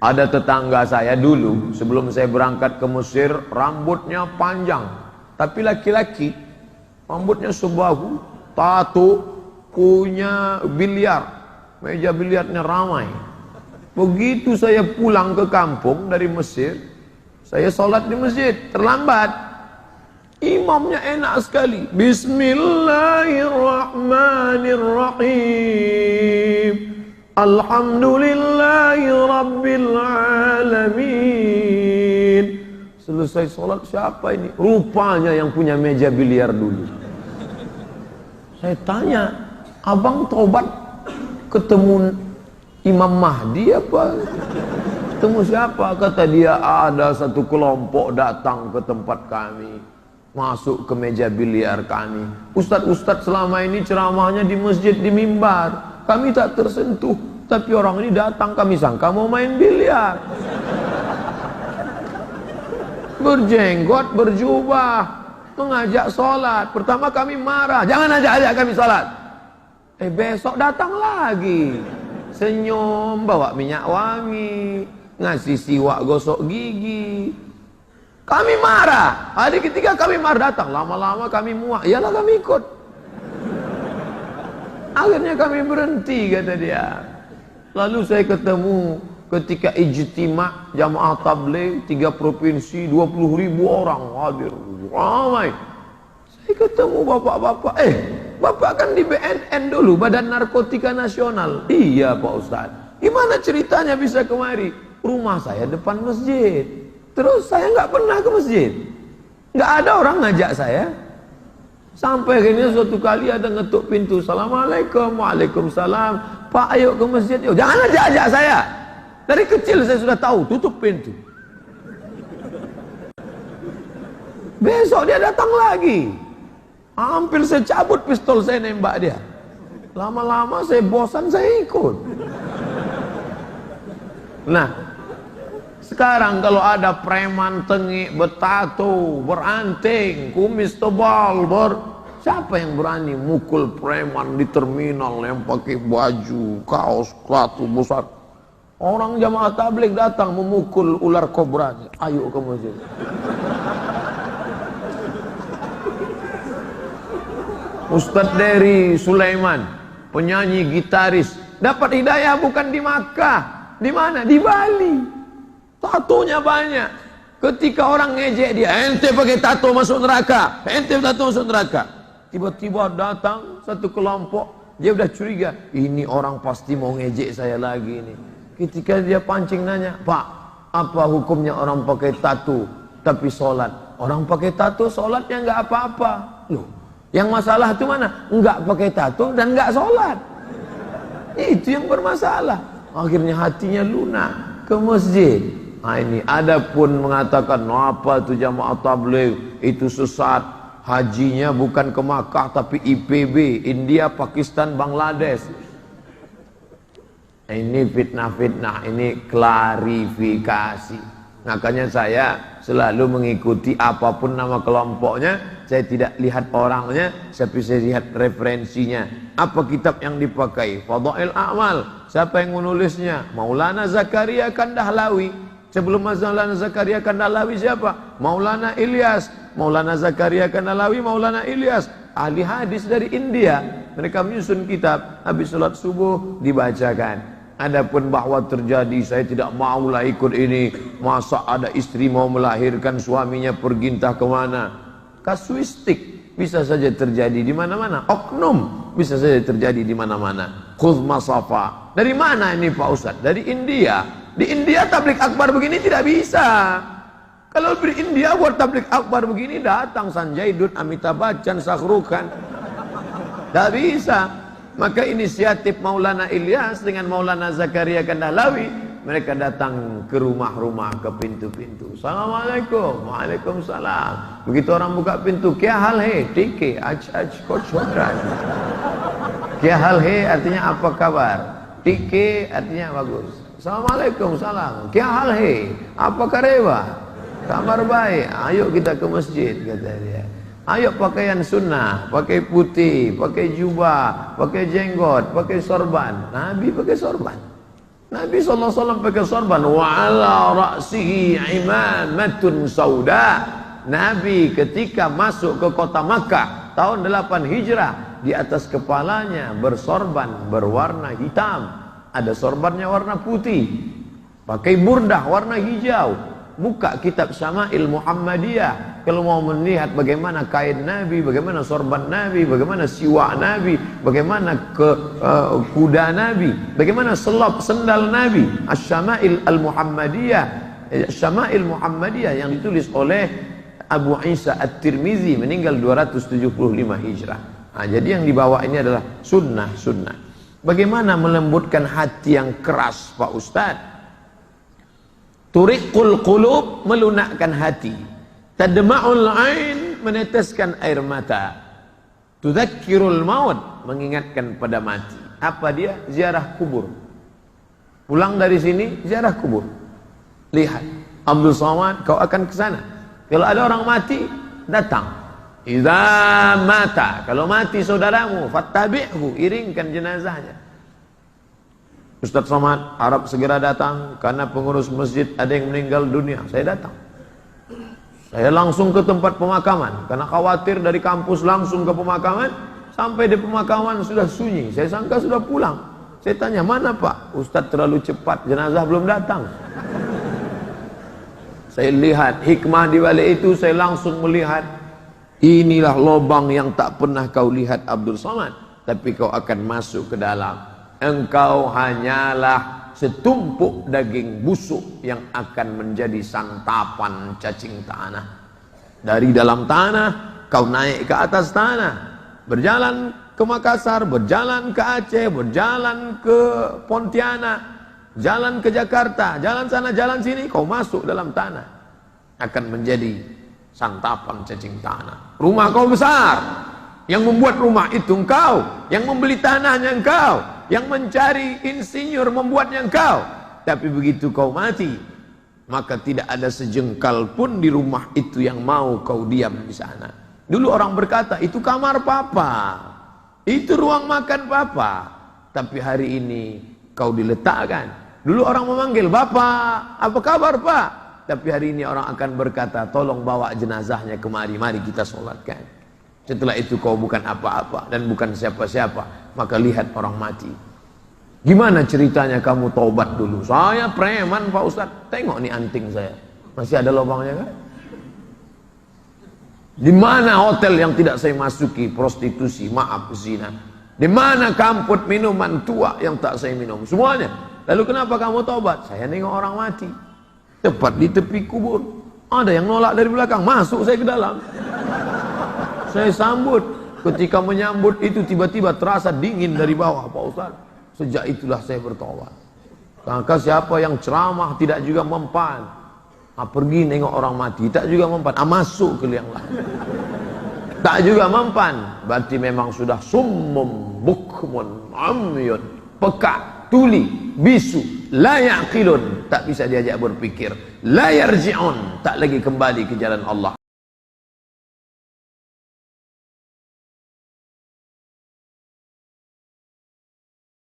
Ada tetangga saya dulu, sebelum saya berangkat ke Mesir, rambutnya panjang. Tapi laki-laki, rambutnya sebahu, tato, punya biliar. Meja biliarnya ramai. Begitu saya pulang ke kampung dari Mesir, saya sholat di masjid, terlambat. Imamnya enak sekali. Bismillahirrahmanirrahim. Alhamdulillahi Rabbil Alamin. Selesai sholat, siapa ini? Rupanya yang punya meja biliar dulu. Saya tanya, abang tobat ketemu Imam Mahdi apa? Ketemu siapa? Kata dia, ada satu kelompok datang ke tempat kami, masuk ke meja biliar kami. Ustadz-ustadz selama ini ceramahnya di masjid, di mimbar. Kami tak tersentuh, tapi orang ini datang, kami sangka mau main biliar. Berjenggot, berjubah, mengajak sholat. Pertama kami marah, jangan ajak-ajak kami sholat. Besok datang lagi, senyum, bawa minyak wangi, ngasih siwak gosok gigi. Kami marah. Hari ketiga kami marah, datang. Lama-lama kami muak, iyalah kami ikut. Akhirnya kami berhenti, kata dia. Lalu saya ketemu ketika ijtima jamaah tabligh 3 provinsi, 20.000 orang hadir, ramai. Saya ketemu bapak-bapak, bapak kan di BNN dulu, Badan Narkotika Nasional. Iya Pak Ustadz. Gimana ceritanya bisa kemari? Rumah saya depan masjid. Terus saya nggak pernah ke masjid. Nggak ada orang ngajak saya. Sampai akhirnya suatu kali ada ngetuk pintu. Assalamualaikum, waalaikumsalam. Pak, ayo ke masjid. Yuk, jangan ajak-ajak saya. Dari kecil saya sudah tahu, tutup pintu. Besok dia datang lagi. Hampir saya cabut pistol, saya nembak dia. Lama-lama saya bosan, saya ikut. Nah, sekarang kalau ada preman tengik, bertato, beranting, kumis tebal, siapa yang berani mukul preman di terminal yang pakai baju, kaos, sepatu besar? Orang jamaah tabligh datang memukul ular kobra. Ayo ke masjid. Ustadz Dery Sulaiman, penyanyi gitaris, dapat hidayah bukan di Makkah. Di mana? Di Bali. Tatonya banyak. Ketika orang ngejek dia, ente pakai tato masuk neraka, ente tato masuk neraka. Tiba-tiba datang satu kelompok, dia udah curiga, ini orang pasti mau ngejek saya lagi nih. Ketika dia pancing nanya, Pak, apa hukumnya orang pakai tato tapi sholat? Orang pakai tato sholatnya nggak apa-apa. Loh, yang masalah itu mana? Nggak pakai tato dan nggak sholat. Itu yang bermasalah. Akhirnya hatinya lunak, ke masjid. Nah ini, ada pun mengatakan, apa itu jamaah tabligh, itu sesat. Hajinya bukan ke Makkah tapi IPB, India, Pakistan, Bangladesh. Ini fitnah-fitnah, ini klarifikasi. Makanya saya selalu mengikuti apapun nama kelompoknya, saya tidak lihat orangnya, tapi saya lihat referensinya. Apa kitab yang dipakai? Fadail A'mal. Siapa yang menulisnya? Maulana Zakaria Kandahlawi. Sebelum Maulana Zakaria Kandahlawi siapa? Maulana Ilyas. Maulana Zakaria Kandahlawi, Maulana Ilyas. Ahli hadis dari India. Mereka menyusun kitab. Habis sholat subuh dibacakan. Adapun bahwa terjadi, saya tidak maulah ikut ini. Masa ada istri mau melahirkan, suaminya pergi entah kemana. Kasuistik bisa saja terjadi di mana-mana. Oknum bisa saja terjadi di mana-mana. Khudh masafa. Dari mana ini Pak Ustadz? Dari India. Di India tabligh akbar begini tidak bisa. Kalau di India buat tabligh akbar begini, datang Sanjay Dutt, Amitabh Bachchan, Shahrukh Khan. Tidak bisa. Maka inisiatif Maulana Ilyas dengan Maulana Zakaria Kandahlawi, mereka datang ke rumah-rumah, ke pintu-pintu. Assalamualaikum, waalaikumsalam. Begitu orang buka pintu, kya hal hai, tike, aj coach hodran. Kya hal hai artinya apa kabar? Tike artinya bagus. Assalamualaikum, salam. Kya hal hai, apa karewa? Kabar baik. Ayo kita ke masjid, kata dia. Ayo pakaian sunnah, pakai putih, pakai jubah, pakai jenggot, pakai sorban. Nabi pakai sorban. Nabi SAW pakai sorban. Wa ala ra'sihi imamatun sauda. Nabi ketika masuk ke kota Makkah tahun 8 Hijrah, di atas kepalanya bersorban berwarna hitam. Ada sorbannya warna putih. Pakai burdah warna hijau. Buka kitab Syama'il Muhammadiyah. Kalau mau melihat bagaimana kain Nabi, bagaimana sorban Nabi, bagaimana siwak Nabi, bagaimana kuda Nabi, bagaimana selop sendal Nabi. Asy-Syama'il Al-Muhammadiyah, Syama'il Muhammadiyah yang ditulis oleh Abu Isa At-Tirmizi, meninggal 275 Hijrah. Nah, jadi yang dibawa ini adalah sunnah-sunnah. Bagaimana melembutkan hati yang keras, Pak Ustadz? Turiqul qulub, melunakkan hati. Tadma'ul ain, meneteskan air mata. Tudzakkirul maut, mengingatkan pada mati. Apa dia? Ziarah kubur. Pulang dari sini, ziarah kubur. Lihat, Abdul Somad, kau akan ke sana. Kalau ada orang mati, datang. Idza mata, kalau mati saudaramu, fattabi'hu, iringkan jenazahnya. Ustaz Somad, harap segera datang karena pengurus masjid ada yang meninggal dunia. Saya datang. Saya langsung ke tempat pemakaman karena khawatir dari kampus langsung ke pemakaman. Sampai di pemakaman sudah sunyi. Saya sangka sudah pulang. Saya tanya, mana Pak? Ustaz terlalu cepat, jenazah belum datang. Saya lihat hikmah di balik itu. Saya langsung melihat, inilah lubang yang tak pernah kau lihat Abdul Somad, tapi kau akan masuk ke dalam. Engkau hanyalah setumpuk daging busuk yang akan menjadi santapan cacing tanah. Dari dalam tanah kau naik ke atas tanah, berjalan ke Makassar, berjalan ke Aceh, berjalan ke Pontianak, jalan ke Jakarta, jalan sana, jalan sini, kau masuk dalam tanah, akan menjadi santapan cacing tanah. Rumah kau besar, yang membuat rumah itu engkau, yang membeli tanahnya engkau, yang mencari insinyur membuatnya engkau. Tapi begitu kau mati, maka tidak ada sejengkal pun di rumah itu yang mau kau diam di sana. Dulu orang berkata, itu kamar papa, itu ruang makan papa. Tapi hari ini kau diletakkan. Dulu orang memanggil, bapak, apa kabar pak? Tapi hari ini orang akan berkata, tolong bawa jenazahnya kemari, mari kita sholatkan. Setelah itu kau bukan apa-apa dan bukan siapa-siapa. Maka lihat orang mati. Gimana ceritanya kamu taubat dulu? Saya preman Pak Ustadz. Tengok nih anting saya, masih ada lubangnya kan? Di mana hotel yang tidak saya masuki? Prostitusi, maaf, zina. Di mana kamput minuman tua yang tak saya minum? Semuanya. Lalu kenapa kamu taubat? Saya nengok orang mati tepat di tepi kubur. Ada yang nolak dari belakang, masuk saya ke dalam. Saya sambut. Ketika menyambut itu tiba-tiba terasa dingin dari bawah, Pak Ustaz. Sejak itulah saya bertobat. Maka siapa yang ceramah tidak juga mempan, pergi nengok orang mati tak juga mempan, masuk ke liang lain tak juga mempan, berarti memang sudah summum bukmun amyun, peka, tuli, bisu, la yaqilun, tak bisa diajak berpikir, la yarji'un, tak lagi kembali ke jalan Allah.